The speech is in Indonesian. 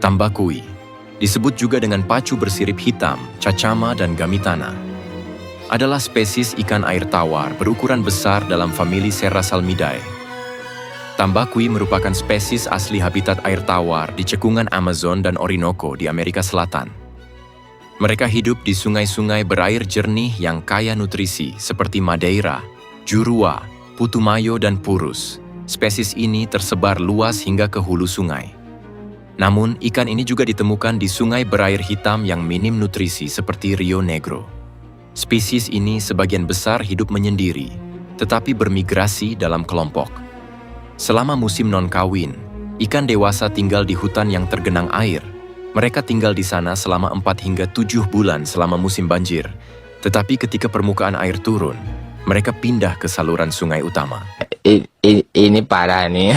Tambakui, disebut juga dengan pacu bersirip hitam, cacama, dan gamitana, adalah spesies ikan air tawar berukuran besar dalam famili Serrasalmidae. Tambakui merupakan spesies asli habitat air tawar di cekungan Amazon dan Orinoco di Amerika Selatan. Mereka hidup di sungai-sungai berair jernih yang kaya nutrisi seperti Madeira, Jurua, Putumayo, dan Purus. Spesies ini tersebar luas hingga ke hulu sungai. Namun, ikan ini juga ditemukan di sungai berair hitam yang minim nutrisi seperti Rio Negro. Spesies ini sebagian besar hidup menyendiri, tetapi bermigrasi dalam kelompok. Selama musim non-kawin, ikan dewasa tinggal di hutan yang tergenang air. Mereka tinggal di sana selama 4 hingga 7 bulan selama musim banjir. Tetapi ketika permukaan air turun, mereka pindah ke saluran sungai utama. Ini parah nih.